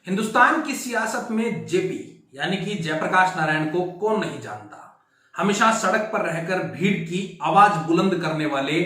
हिंदुस्तान की सियासत में जेपी यानी कि जयप्रकाश नारायण को कौन नहीं जानता। हमेशा सड़क पर रहकर भीड़ की आवाज बुलंद करने वाले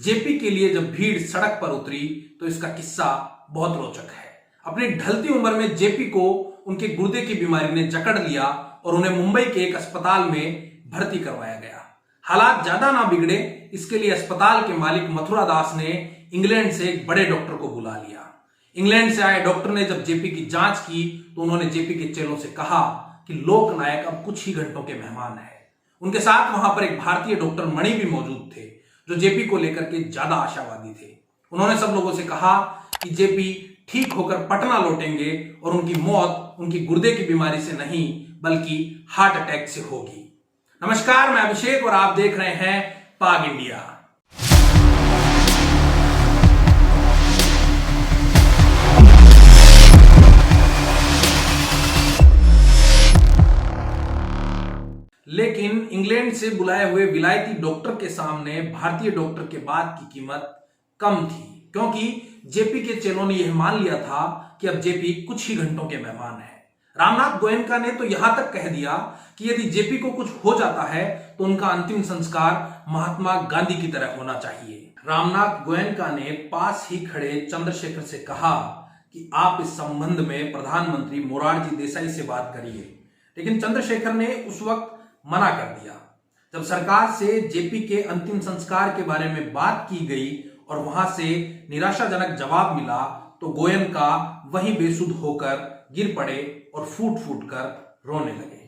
जेपी के लिए जब भीड़ सड़क पर उतरी तो इसका किस्सा बहुत रोचक है। अपनी ढलती उम्र में जेपी को उनके गुर्दे की बीमारी ने जकड़ लिया और उन्हें मुंबई के एक अस्पताल में भर्ती करवाया गया। हालात ज्यादा ना बिगड़े इसके लिए अस्पताल के मालिक मथुरा दास ने इंग्लैंड से एक बड़े डॉक्टर को बुला लिया। इंग्लैंड से आए डॉक्टर ने जब जेपी की जांच की तो उन्होंने जेपी के चेलों से कहा कि लोकनायक अब कुछ ही घंटों के मेहमान हैं। उनके साथ वहां पर एक भारतीय डॉक्टर मणि भी मौजूद थे जो जेपी को लेकर के ज्यादा आशावादी थे। उन्होंने सब लोगों से कहा कि जेपी ठीक होकर पटना लौटेंगे और उनकी मौत उनकी गुर्दे की बीमारी से नहीं बल्कि हार्ट अटैक से होगी। नमस्कार, मैं अभिषेक और आप देख रहे हैं पाग इंडिया। लेकिन इंग्लैंड से बुलाए हुए विलायती डॉक्टर के सामने भारतीय डॉक्टर के बात की कीमत कम थी, क्योंकि जेपी के चेलों ने यह मान लिया था कि अब जेपी कुछ ही घंटों के मेहमान हैं। रामनाथ गोयनका ने तो यहां तक कह दिया कि यदि जेपी को कुछ हो जाता है तो उनका अंतिम संस्कार महात्मा गांधी की तरह होना चाहिए। रामनाथ गोयनका ने पास ही खड़े चंद्रशेखर से कहा कि आप इस संबंध में प्रधानमंत्री मोरारजी देसाई से बात करिए, लेकिन चंद्रशेखर ने उस वक्त मना कर दिया। जब सरकार से जेपी के अंतिम संस्कार के बारे में बात की गई और वहां से निराशाजनक जवाब मिला तो गोयनका वहीं बेसुध होकर गिर पड़े और फूट फूट कर रोने लगे।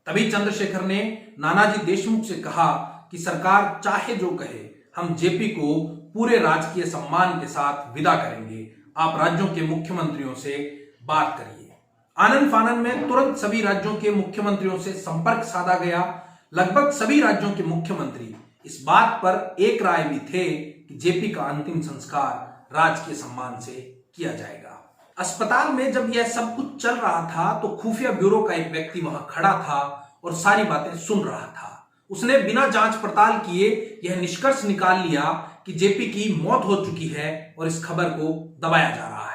तभी चंद्रशेखर ने नानाजी देशमुख से कहा कि सरकार चाहे जो कहे, हम जेपी को पूरे राजकीय सम्मान के साथ विदा करेंगे, आप राज्यों के मुख्यमंत्रियों से बात करिए। आनन फानन में तुरंत सभी राज्यों के मुख्यमंत्रियों से संपर्क साधा गया। लगभग सभी राज्यों के मुख्यमंत्री इस बात पर एक राय भी थे कि जेपी का अंतिम संस्कार राजकीय सम्मान से किया जाएगा। अस्पताल में जब यह सब कुछ चल रहा था तो खुफिया ब्यूरो का एक व्यक्ति वहां खड़ा था और सारी बातें सुन रहा था। उसने बिना जांच पड़ताल किए यह निष्कर्ष निकाल लिया कि जेपी की मौत हो चुकी है और इस खबर को दबाया जा रहा है।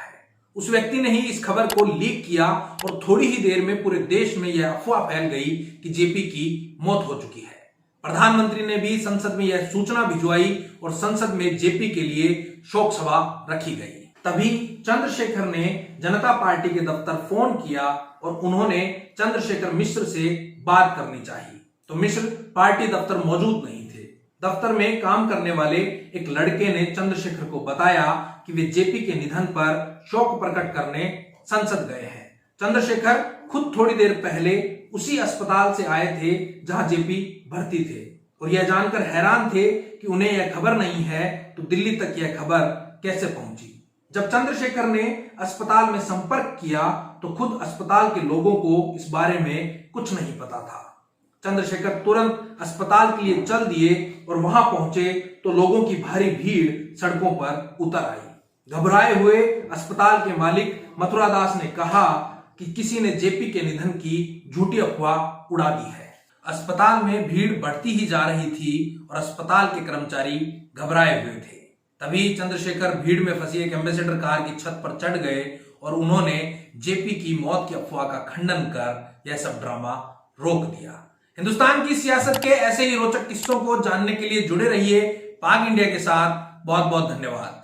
उस व्यक्ति ने ही इस खबर को लीक किया और थोड़ी ही देर में पूरे देश में यह अफवाह फैल गई कि जेपी की मौत हो चुकी है। प्रधानमंत्री ने भी संसद में यह सूचना भिजवाई और संसद में जेपी के लिए शोक सभा रखी गई। तभी चंद्रशेखर ने जनता पार्टी के दफ्तर फोन किया और उन्होंने चंद्रशेखर मिश्र से बात करनी चाहिए, तो मिश्र पार्टी दफ्तर मौजूद नहीं थे। दफ्तर में काम करने वाले एक लड़के ने चंद्रशेखर को बताया कि वे जेपी के निधन पर शोक प्रकट करने संसद गए हैं। चंद्रशेखर खुद थोड़ी देर पहले उसी अस्पताल से आए थे जहां जेपी भर्ती थे और यह जानकर हैरान थे कि उन्हें यह खबर नहीं है तो दिल्ली तक यह खबर कैसे पहुंची। जब चंद्रशेखर ने अस्पताल में संपर्क किया तो खुद अस्पताल के लोगों को इस बारे में कुछ नहीं पता था। चंद्रशेखर तुरंत अस्पताल के लिए चल दिए और वहां पहुंचे तो लोगों की भारी भीड़ सड़कों पर उतर आई। घबराए हुए अस्पताल के मालिक मथुरा दास ने कहा कि किसी ने जेपी के निधन की झूठी अफवाह उड़ा दी है। अस्पताल में भीड़ बढ़ती ही जा रही थी और अस्पताल के कर्मचारी घबराए हुए थे। तभी चंद्रशेखर भीड़ में फंसी एक एम्बेसडर कार की छत पर चढ़ गए और उन्होंने जेपी की मौत की अफवाह का खंडन कर यह सब ड्रामा रोक दिया। हिंदुस्तान की सियासत के ऐसे ही रोचक किस्सों को जानने के लिए जुड़े रहिए पाग इंडिया के साथ। बहुत बहुत धन्यवाद।